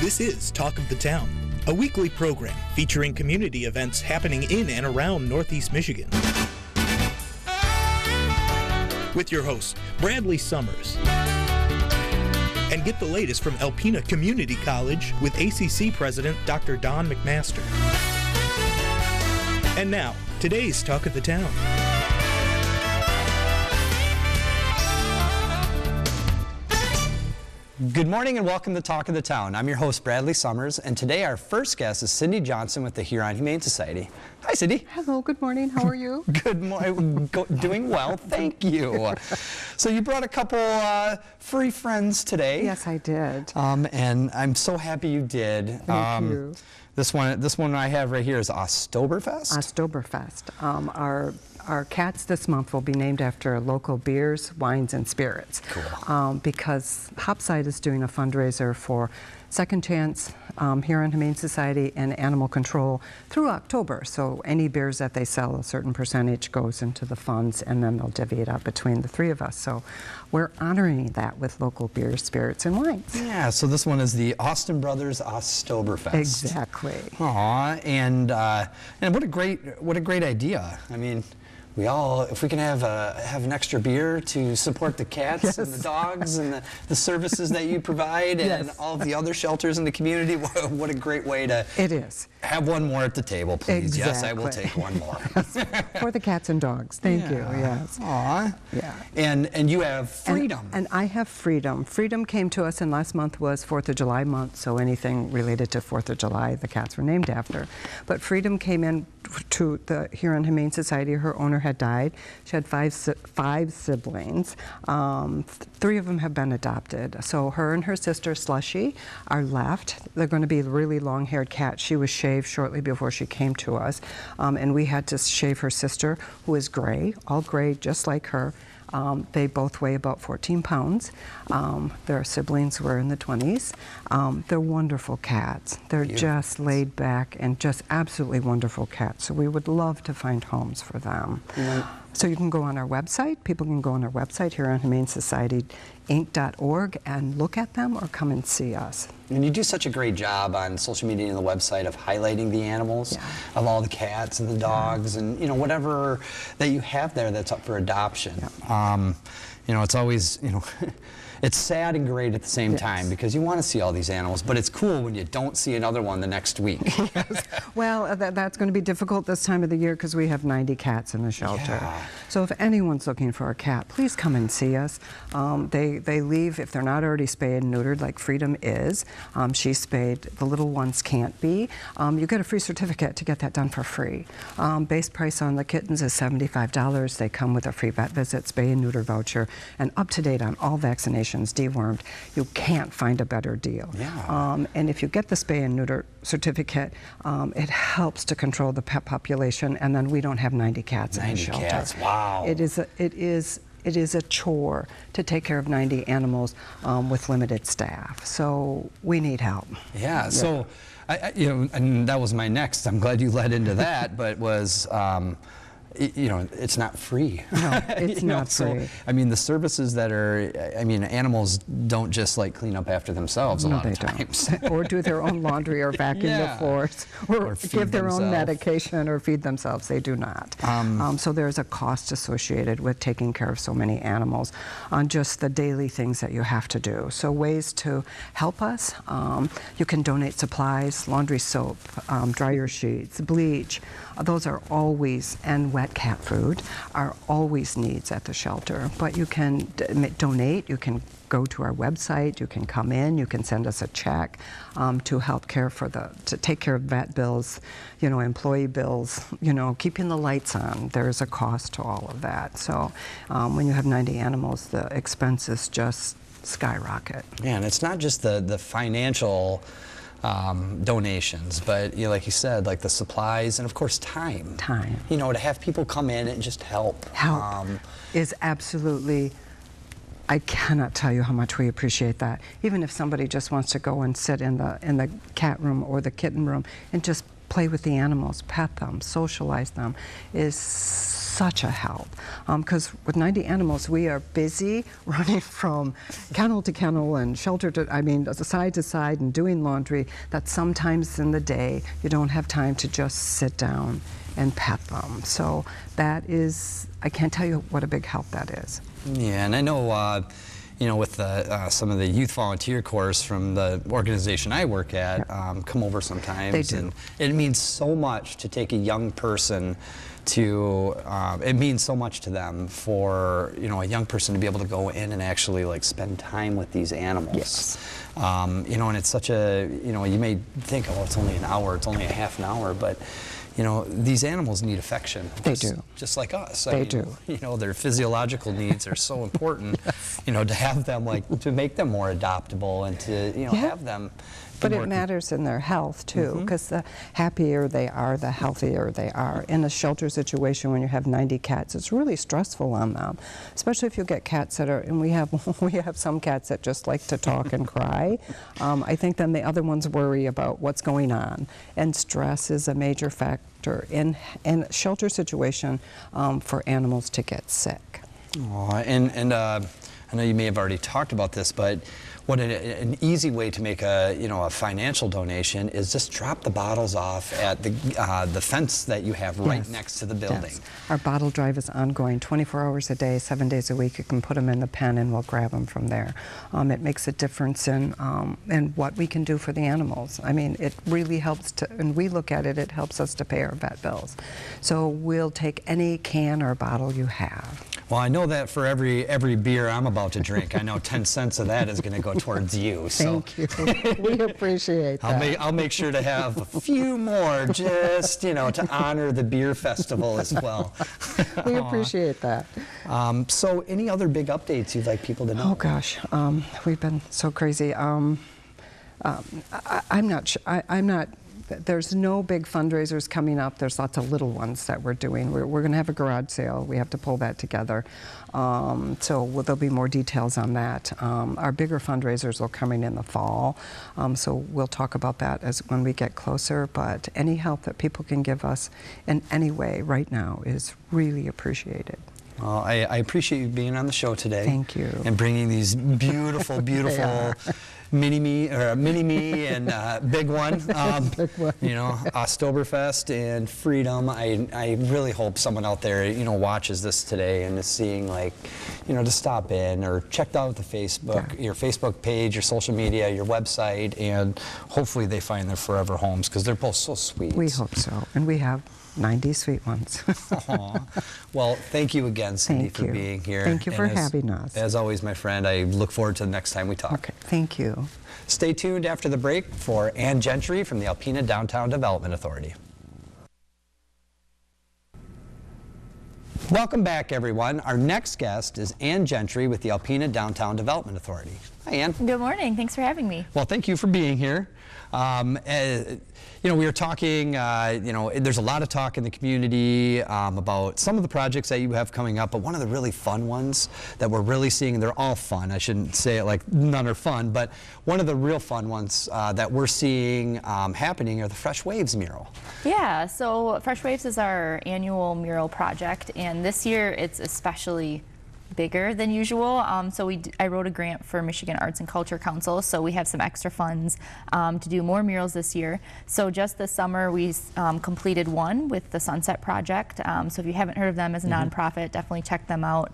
This is Talk of the Town, a weekly program featuring community events happening in and around Northeast Michigan. With your host, Bradley Summers. And get the latest from Alpena Community College with ACC President Dr. Don McMaster. And now, today's Talk of the Town. Good morning and welcome to Talk of the Town. I'm your host, Bradley Summers, and today our first guest is Cindy Johnson with the Huron Humane Society. Hi, Cindy. Hello, good morning. How are you? Good morning. Doing well, thank you. So you brought a couple furry friends today. Yes, I did. And I'm so happy you did. Thank you. This one I have right here is Oktoberfest. Oktoberfest. Our cats this month will be named after local beers, wines, and spirits. Cool. Because Hopside is doing a fundraiser for Second Chance, Huron Humane Society, and Animal Control through October. So any beers that they sell, a certain percentage goes into the funds, and then they'll divvy it up between the three of us. So we're honoring that with local beers, spirits, and wines. Yeah, so this one is the Austin Brothers Oktoberfest. Exactly. Aw, and what a great idea. I mean, we all, if we can have an extra beer to support the cats Yes. and the dogs and the services that you provide and Yes. all of the other shelters in the community, what a great way to It is. have one more at the table, please. Exactly. Yes, I will take one more. For the cats and dogs. Thank you. Yes. Aw. Yeah. And you have Freedom. And I have Freedom. Freedom came to us, and last month was 4th of July month, so anything related to 4th of July, the cats were named after. But Freedom came in to the Huron Humane Society. Her owner had died. She had five siblings. 3 of them have been adopted. So her and her sister, Slushy, are left. They're going to be really long-haired cats. She was shaved shortly before she came to us, and we had to shave her sister, who is gray, all gray, just like her. They both weigh about 14 pounds. Their siblings were in the 20s. They're wonderful cats. They're just laid back and just absolutely wonderful cats. So we would love to find homes for them. So you can go on our website. People can go on our website here on HumaneSocietyInc.org and look at them or come and see us. And you do such a great job on social media and the website of highlighting the animals, of all the cats and the dogs, and whatever that you have there that's up for adoption. It's always it's sad and great at the same time because you want to see all these animals, but it's cool when you don't see another one the next week. Yes. Well, that's going to be difficult this time of the year because we have 90 cats in the shelter. Yeah. So if anyone's looking for a cat, please come and see us. They leave if they're not already spayed and neutered, like Freedom is. She's spayed. The little ones can't be. You get a free certificate to get that done for free. Base price on the kittens is $75. They come with a free vet visit, spay and neuter voucher, and up to date on all vaccinations, dewormed. You can't find a better deal. Yeah. And if you get the spay and neuter certificate, it helps to control the pet population, and then we don't have 90 cats in the shelter. 90 cats, wow. It is a chore to take care of 90 animals with limited staff. So we need help. Yeah. So, and that was my next. I'm glad you led into that, but was. It's not free. No, it's not free. So, I mean, the services that are, animals don't just like clean up after themselves a lot of times. Or do their own laundry or vacuum the floors or give their own medication or feed themselves. They do not. So there's a cost associated with taking care of so many animals on just the daily things that you have to do. So ways to help us, you can donate supplies, laundry soap, dryer sheets, bleach. Those are always, and wet cat food, are always needs at the shelter. But you can donate, you can go to our website, you can come in, you can send us a check to help to take care of vet bills, employee bills, keeping the lights on. There's a cost to all of that. So when you have 90 animals, the expenses just skyrocket. Yeah, and it's not just the financial donations, but like you said, like the supplies and of course time. To have people come in and just help. Is absolutely. I cannot tell you how much we appreciate that. Even if somebody just wants to go and sit in the cat room or the kitten room and just play with the animals, pet them, socialize them, is such a help. Because with 90 animals, we are busy running from kennel to kennel and shelter to, side to side and doing laundry, that sometimes in the day you don't have time to just sit down and pet them. So that is, I can't tell you what a big help that is. Yeah, and I know, with some of the youth volunteer corps from the organization I work at, come over sometimes. They do. And it means so much to take a young person to, it means so much to them for, a young person to be able to go in and actually like spend time with these animals. Yes. And it's such a, you may think, oh, it's only an hour, it's only a half an hour, but these animals need affection. They do. Just like us. They do. Their physiological needs are so important, to have them, to make them more adoptable and to, have them. But it matters in their health, too, because the happier they are, the healthier they are. In a shelter situation, when you have 90 cats, it's really stressful on them, especially if you get cats that are, and we have some cats that just like to talk and cry. I think then the other ones worry about what's going on, and stress is a major factor in a shelter situation for animals to get sick. And I know you may have already talked about this, but what an easy way to make a financial donation is just drop the bottles off at the fence that you have right next to the building. Yes. Our bottle drive is ongoing 24 hours a day, 7 days a week. You can put them in the pen and we'll grab them from there. It makes a difference in what we can do for the animals. It really helps to, and we look at it, it helps us to pay our vet bills. So we'll take any can or bottle you have. Well, I know that for every beer I'm about to drink, I know 10 cents of that is going to go towards you. So thank you. We appreciate that. I'll make sure to have a few more just, to honor the beer festival as well. We appreciate that. So any other big updates you'd like people to know? Oh, gosh. We've been so crazy. I'm not there's no big fundraisers coming up. There's lots of little ones that we're doing. We're going to have a garage sale. We have to pull that together. So there'll be more details on that. Our bigger fundraisers are coming in the fall. So we'll talk about that when we get closer. But any help that people can give us in any way right now is really appreciated. Well, I appreciate you being on the show today. Thank you. And bringing these beautiful, beautiful mini-me and big one. Big one. Oktoberfest and Freedom. I really hope someone out there, watches this today and is seeing to stop in or check out the Facebook, your Facebook page, your social media, your website, and hopefully they find their forever homes because they're both so sweet. We hope so. And we have 90 sweet ones. Well, thank you again, Cindy, for being here. Thank you for having us. As always, my friend, I look forward to the next time we talk. Okay, thank you. Stay tuned after the break for Ann Gentry from the Alpena Downtown Development Authority. Welcome back, everyone. Our next guest is Ann Gentry with the Alpena Downtown Development Authority. Hi, Ann. Good morning. Thanks for having me. Well, thank you for being here. We were talking, there's a lot of talk in the community about some of the projects that you have coming up, but one of the really fun ones that we're really seeing, and they're all fun, I shouldn't say it like none are fun, but one of the real fun ones that we're seeing happening are the Fresh Waves mural. Yeah, so Fresh Waves is our annual mural project, and this year it's especially bigger than usual. So I wrote a grant for Michigan Arts and Culture Council, so we have some extra funds to do more murals this year. So just this summer we completed one with the Sunset Project. So if you haven't heard of them as a nonprofit, definitely check them out.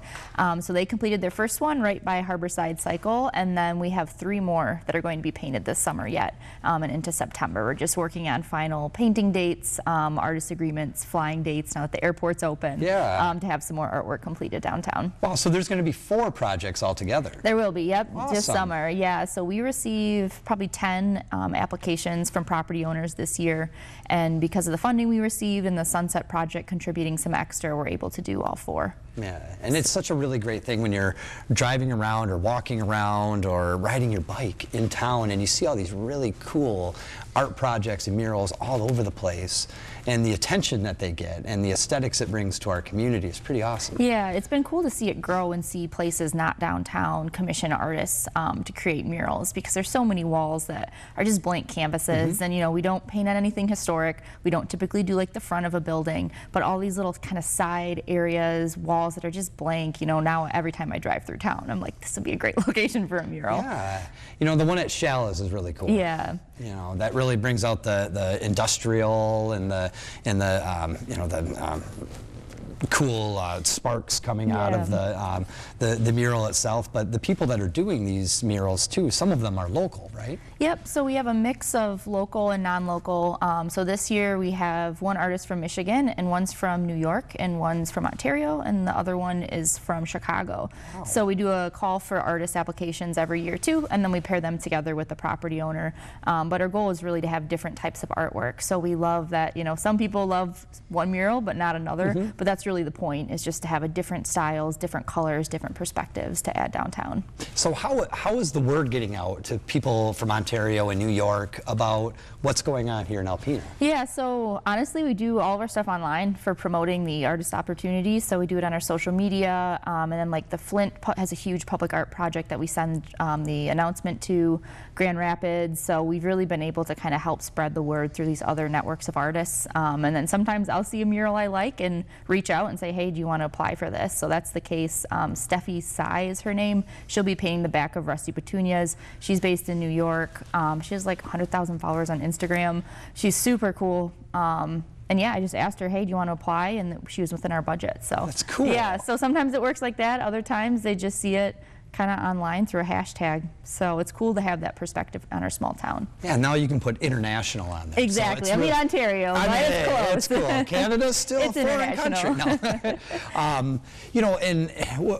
So they completed their first one right by Harborside Cycle, and then we have 3 more that are going to be painted this summer yet and into September. We're just working on final painting dates, artist agreements, flying dates now that the airport's open, to have some more artwork completed downtown. Wow, so there's going to be 4 projects altogether. There will be, yep, awesome. This summer, yeah. So we receive probably 10 applications from property owners this year, and because of the funding we received and the Sunset Project contributing some extra, we're able to do all 4. Yeah, and it's such a really great thing when you're driving around or walking around or riding your bike in town and you see all these really cool art projects and murals all over the place, and the attention that they get and the aesthetics it brings to our community is pretty awesome. Yeah, it's been cool to see it grow grow and see places not downtown commission artists to create murals, because there's so many walls that are just blank canvases, and you know, we don't paint on anything historic. We don't typically do like the front of a building, but all these little kind of side areas, walls that are just blank. You know, now every time I drive through town, I'm like, this would be a great location for a mural. Yeah, you know, the one at Shallis is really cool. Yeah. You know, that really brings out the industrial and the you know, the cool sparks coming out of the mural itself. But the people that are doing these murals too, some of them are local, right? Yep, so we have a mix of local and non-local. So this year we have one artist from Michigan, and one's from New York, and one's from Ontario, and the other one is from Chicago. Wow. So we do a call for artist applications every year too, and then we pair them together with the property owner. But our goal is really to have different types of artwork. So we love that, you know, some people love one mural but not another, but that's really the point, is just to have a different styles, different colors, different perspectives to add downtown. So how is the word getting out to people from Ontario and New York about what's going on here in Alpena? Yeah, so honestly, we do all of our stuff online for promoting the artist opportunities. So we do it on our social media, and then like the Flint has a huge public art project that we send the announcement to Grand Rapids. So we've really been able to kind of help spread the word through these other networks of artists. And then sometimes I'll see a mural I like and reach out and say, hey, do you want to apply for this? So that's the case. Steffi Tsai is her name. She'll be painting the back of Rusty Petunias. She's based in New York. She has like 100,000 followers on Instagram. She's super cool. And yeah, I just asked her, hey, do you want to apply? And she was within our budget. So that's cool. Yeah, so sometimes it works like that. Other times they just see it kind of online through a hashtag. So it's cool to have that perspective on our small town. Yeah, now you can put international on there. Exactly. So I mean, Ontario, but it's close. It's cool. Canada's still It's a foreign country. No. You know, and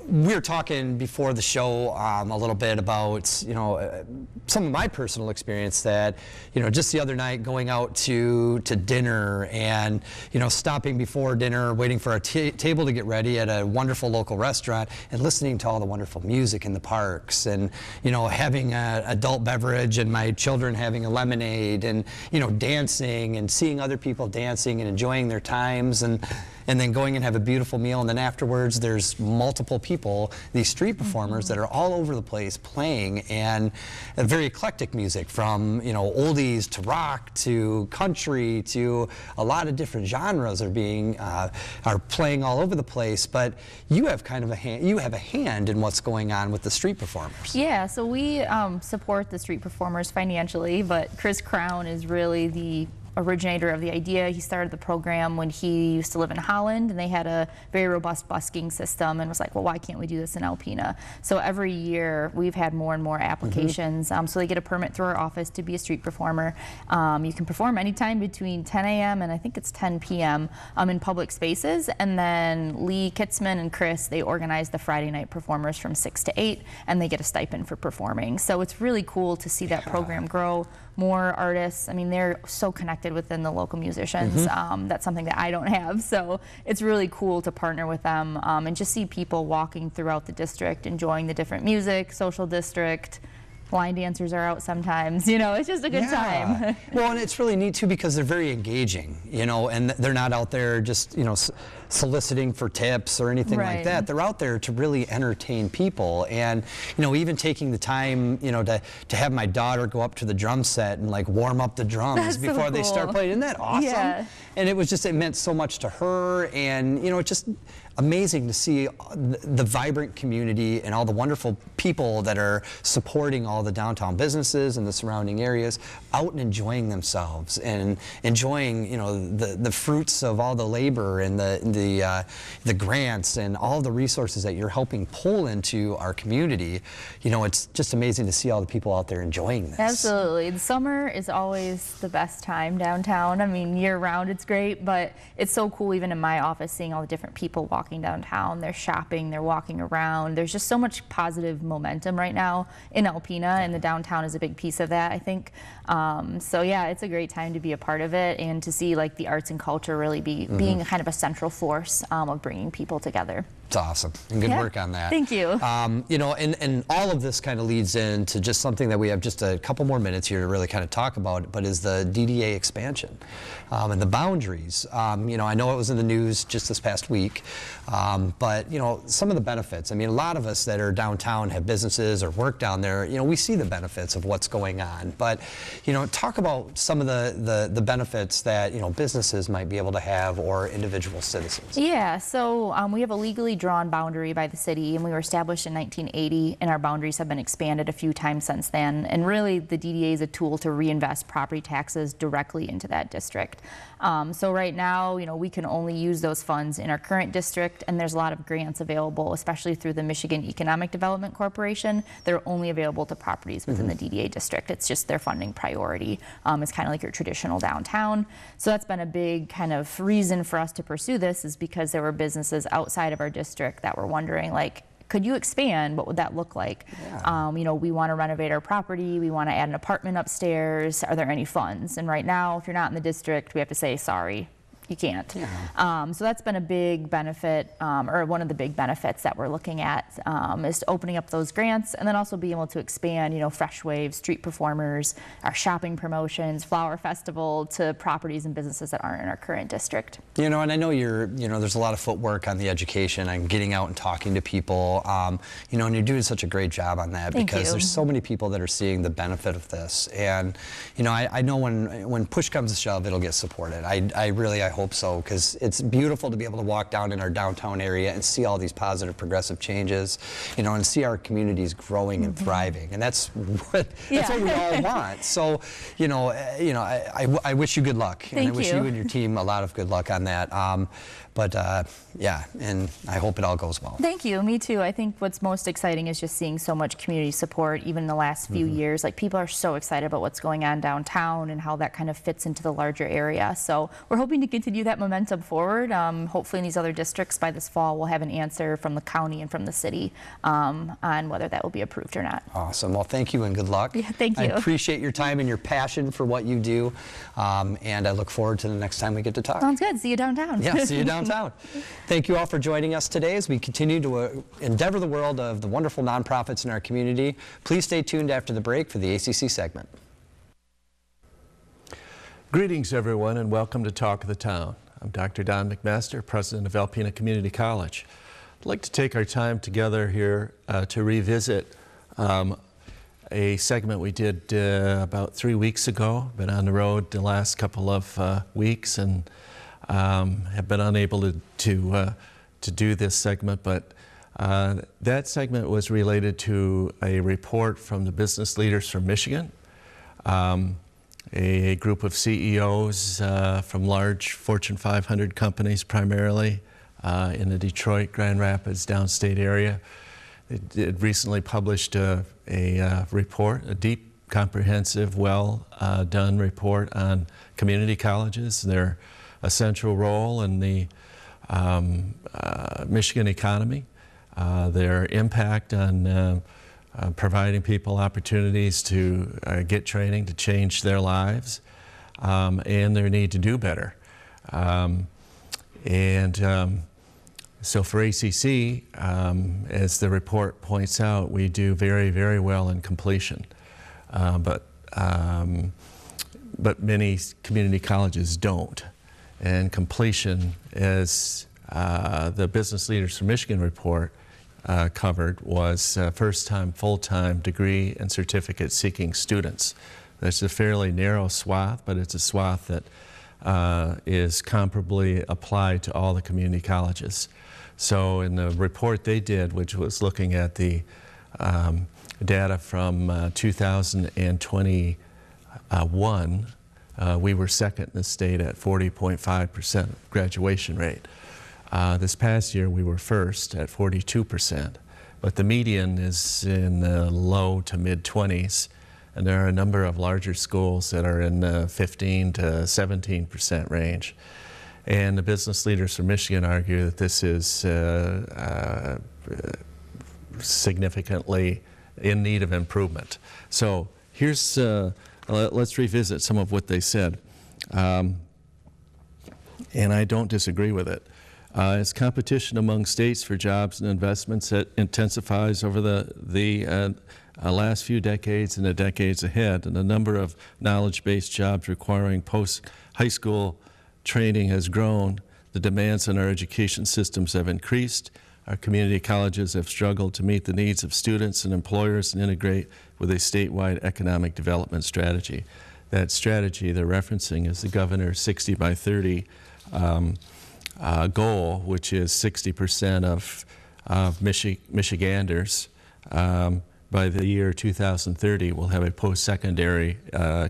we were talking before the show a little bit about, you know, some of my personal experience that, you know, just the other night going out to dinner and, you know, stopping before dinner, waiting for our table to get ready at a wonderful local restaurant and listening to all the wonderful music in the parks, and, you know, having an adult beverage and my children having a lemonade, and, you know, dancing and seeing other people dancing and enjoying their times, and then going and have a beautiful meal, and then afterwards there's multiple people, these street performers that are all over the place playing, and a very eclectic music from, you know, oldies to rock to country to a lot of different genres are playing all over the place. But you have kind of a hand in what's going on with the street performers. Yeah, so we support the street performers financially, but Chris Crown is really the originator of the idea. He started the program when he used to live in Holland, and they had a very robust busking system, and was like, well, why can't we do this in Alpena? So every year we've had more and more applications. So they get a permit through our office to be a street performer. You can perform anytime between 10 a.m. and I think it's 10 p.m. In public spaces. And then Lee Kitzman and Chris, they organize the Friday night performers from 6 to 8, and they get a stipend for performing. So it's really cool to see that program grow. More artists, I mean, they're so connected within the local musicians. That's something that I don't have. So it's really cool to partner with them and just see people walking throughout the district, enjoying the different music, social district. Line dancers are out sometimes, you know, it's just a good time. Well, and it's really neat too because they're very engaging, you know, and they're not out there just, you know, soliciting for tips or anything like that. They're out there to really entertain people, and, you know, even taking the time, you know, to have my daughter go up to the drum set and like warm up the drums before they start playing. Isn't that awesome? Yeah. And it was just, it meant so much to her, and, you know, it's just amazing to see the vibrant community and all the wonderful people that are supporting all the downtown businesses and the surrounding areas out and enjoying themselves and enjoying, you know, the fruits of all the labor and the grants and all the resources that you're helping pull into our community. You know, it's just amazing to see all the people out there enjoying this. Absolutely. The summer is always the best time downtown. I mean, year round it's great, but it's so cool even in my office seeing all the different people walking downtown. They're shopping, they're walking around. There's just so much positive momentum right now in Alpena, and the downtown is a big piece of that, I think. So yeah, it's a great time to be a part of it and to see like the arts and culture really being kind of a central force of bringing people together. It's awesome, and good work on that. Thank you. You know, and all of this kind of leads into just something that we have just a couple more minutes here to really kind of talk about, but is the DDA expansion and the boundaries. You know, I know it was in the news just this past week, but you know, some of the benefits. I mean, a lot of us that are downtown have businesses or work down there. You know, we see the benefits of what's going on, but you know, talk about some of the benefits that you know businesses might be able to have or individual citizens. Yeah, so we have a legally drawn boundary by the city, and we were established in 1980, and our boundaries have been expanded a few times since then. And really, the DDA is a tool to reinvest property taxes directly into that district. So right now, you know, we can only use those funds in our current district, and there's a lot of grants available, especially through the Michigan Economic Development Corporation. They're only available to properties within the DDA district. It's just their funding priority. It's kind of like your traditional downtown. So that's been a big kind of reason for us to pursue this, is because there were businesses outside of our district that were wondering, like, could you expand? What would that look like? Yeah. You know, we want to renovate our property. We want to add an apartment upstairs. Are there any funds? And right now, if you're not in the district, we have to say, sorry, you can't. Yeah. So that's been a big benefit, or one of the big benefits that we're looking at, is opening up those grants, and then also being able to expand, you know, Fresh Wave, street performers, our shopping promotions, flower festival, to properties and businesses that aren't in our current district. You know, and I know you know, there's a lot of footwork on the education and getting out and talking to people, you know, and you're doing such a great job on that. Thank because you. there's so many people that are seeing the benefit of this. And, you know, I know when push comes to shove, it'll get supported. I hope so, because it's beautiful to be able to walk down in our downtown area and see all these positive progressive changes, you know, and see our communities growing and thriving. And that's what we all want. So, you know, I wish you good luck. And I wish you and your team a lot of good luck on that. Yeah, and I hope it all goes well. Thank you. Me too. I think what's most exciting is just seeing so much community support, even in the last few years. Like, people are so excited about what's going on downtown and how that kind of fits into the larger area. So we're hoping to continue that momentum forward. Hopefully in these other districts by this fall, we'll have an answer from the county and from the city on whether that will be approved or not. Awesome. Well, thank you and good luck. Yeah, thank you. I appreciate your time and your passion for what you do, and I look forward to the next time we get to talk. Sounds good. See you downtown. Yeah, see you downtown. Thank you all for joining us today as we continue to endeavor the world of the wonderful nonprofits in our community. Please stay tuned after the break for the ACC segment. Greetings, everyone, and welcome to Talk of the Town. I'm Dr. Don McMaster, president of Alpena Community College. I'd like to take our time together here to revisit a segment we did about 3 weeks ago. Been on the road the last couple of weeks and have been unable to do this segment, but that segment was related to a report from the Business Leaders from Michigan, a group of CEOs from large Fortune 500 companies primarily in the Detroit, Grand Rapids, downstate area. It recently published a report, a deep, comprehensive, well done report on community colleges, their essential role in the Michigan economy, their impact on providing people opportunities to get training to change their lives, and their need to do better. So for ACC, as the report points out, we do very, very well in completion. But many community colleges don't. And completion, as the Business Leaders from Michigan report covered, was first-time, full-time degree and certificate seeking students. That's a fairly narrow swath, but it's a swath that is comparably applied to all the community colleges. So in the report they did, which was looking at the data from 2021, we were second in the state at 40.5% graduation rate. This past year we were first at 42%, but the median is in the low to mid-20s, and there are a number of larger schools that are in the 15 to 17% range. And the Business Leaders from Michigan argue that this is significantly in need of improvement. So here's, let's revisit some of what they said. And I don't disagree with it. As competition among states for jobs and investments that intensifies over the last few decades and the decades ahead, and the number of knowledge-based jobs requiring post-high school training has grown, the demands on our education systems have increased. Our community colleges have struggled to meet the needs of students and employers and integrate with a statewide economic development strategy. That strategy they're referencing is the governor's 60 by 30 goal, which is 60% of Michiganders by the year 2030 will have a post-secondary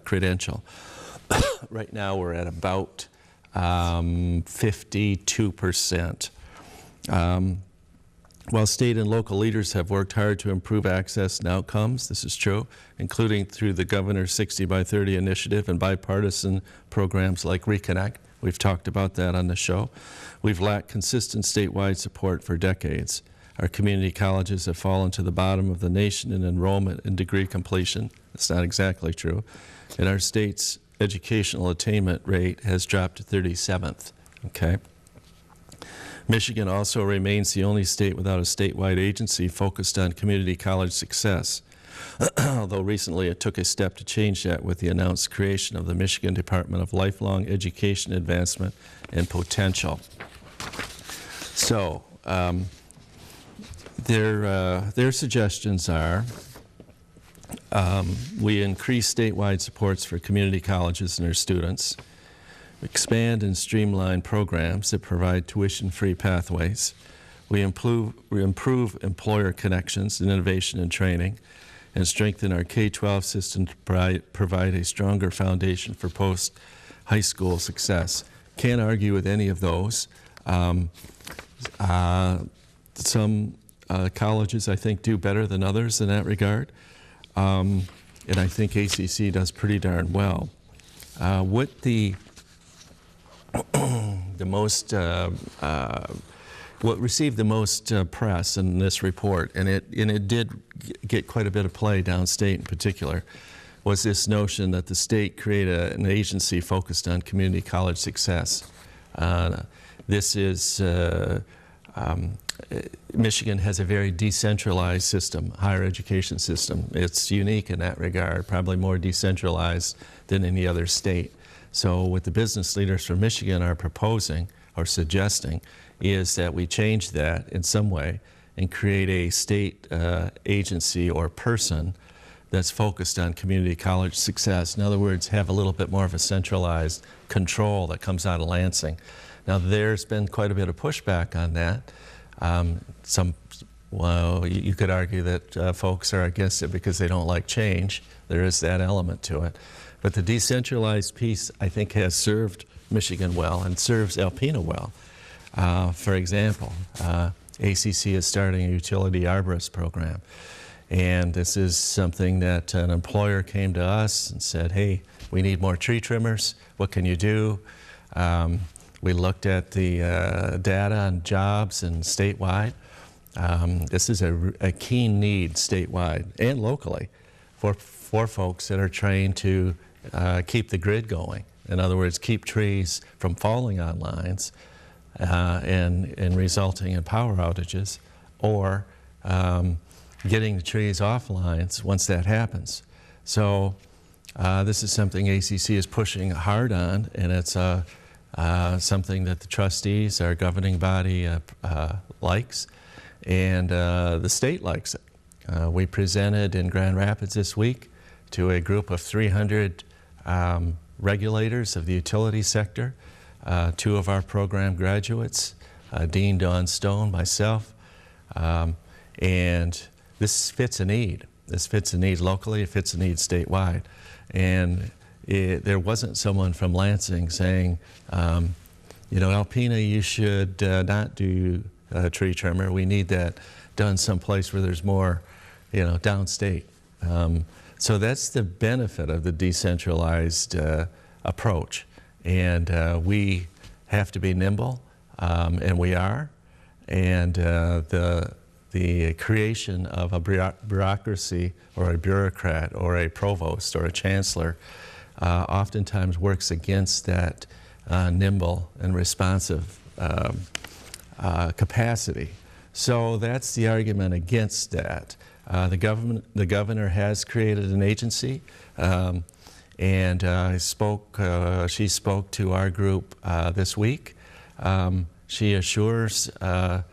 credential. Right now we're at about 52%. While state and local leaders have worked hard to improve access and outcomes, this is true, including through the Governor's 60 by 30 initiative and bipartisan programs like Reconnect. We've talked about that on the show. We've lacked consistent statewide support for decades. Our community colleges have fallen to the bottom of the nation in enrollment and degree completion. That's not exactly true. And our state's educational attainment rate has dropped to 37th, okay? Michigan also remains the only state without a statewide agency focused on community college success, although recently it took a step to change that with the announced creation of the Michigan Department of Lifelong Education Advancement and Potential. So their suggestions are we increase statewide supports for community colleges and their students, expand and streamline programs that provide tuition-free pathways. We improve employer connections and innovation and training, and strengthen our K-12 system to provide a stronger foundation for post-high school success. Can't argue with any of those. Some colleges, I think, do better than others in that regard, and I think ACC does pretty darn well. What what received the most press in this report, and it did get quite a bit of play downstate in particular, was this notion that the state create an agency focused on community college success. This is, Michigan has a very decentralized system, higher education system. It's unique in that regard, probably more decentralized than any other state. So what the business leaders from Michigan are proposing or suggesting is that we change that in some way and create a state agency or person that's focused on community college success. In other words, have a little bit more of a centralized control that comes out of Lansing. Now, there's been quite a bit of pushback on that. Well, you could argue that folks are against it because they don't like change. There is that element to it. But the decentralized piece, I think, has served Michigan well and serves Alpena well. For example, ACC is starting a utility arborist program. And this is something that an employer came to us and said, hey, we need more tree trimmers. What can you do? We looked at the data on jobs and statewide. This is a keen need statewide and locally for folks that are trained to keep the grid going. In other words, keep trees from falling on lines and resulting in power outages, or getting the trees off lines once that happens. So this is something ACC is pushing hard on, and it's something that the trustees, our governing body, likes, and the state likes it. We presented in Grand Rapids this week to a group of 300 regulators of the utility sector, 2 of our program graduates, Dean Dawn Stone, myself, and this fits a need. This fits a need locally, it fits a need statewide. And there wasn't someone from Lansing saying, you know, Alpena, you should not do tree trimmer. We need that done someplace where there's more, you know, downstate. So that's the benefit of the decentralized approach. And we have to be nimble, and we are. And the creation of a bureaucracy or a bureaucrat or a provost or a chancellor oftentimes works against that nimble and responsive capacity. So that's the argument against that. The governor has created an agency, and she spoke to our group this week. She assures the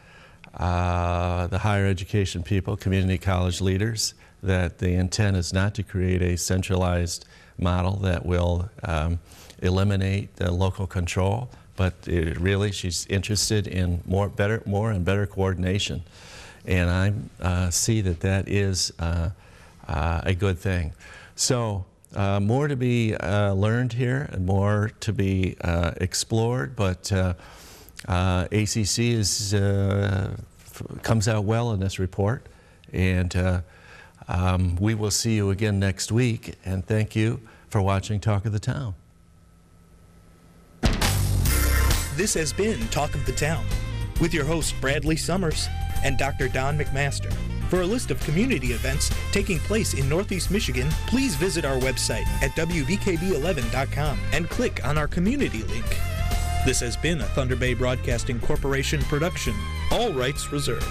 higher education people, community college leaders, that the intent is not to create a centralized model that will eliminate the local control, but really she's interested in more and better coordination. And I see that that is a good thing. So more to be learned here and more to be explored, but ACC comes out well in this report, and we will see you again next week, and thank you for watching Talk of the Town. This has been Talk of the Town with your hosts Bradley Summers and Dr. Don McMaster. For a list of community events taking place in Northeast Michigan, please visit our website at WBKB11.com and click on our community link. This has been a Thunder Bay Broadcasting Corporation production. All rights reserved.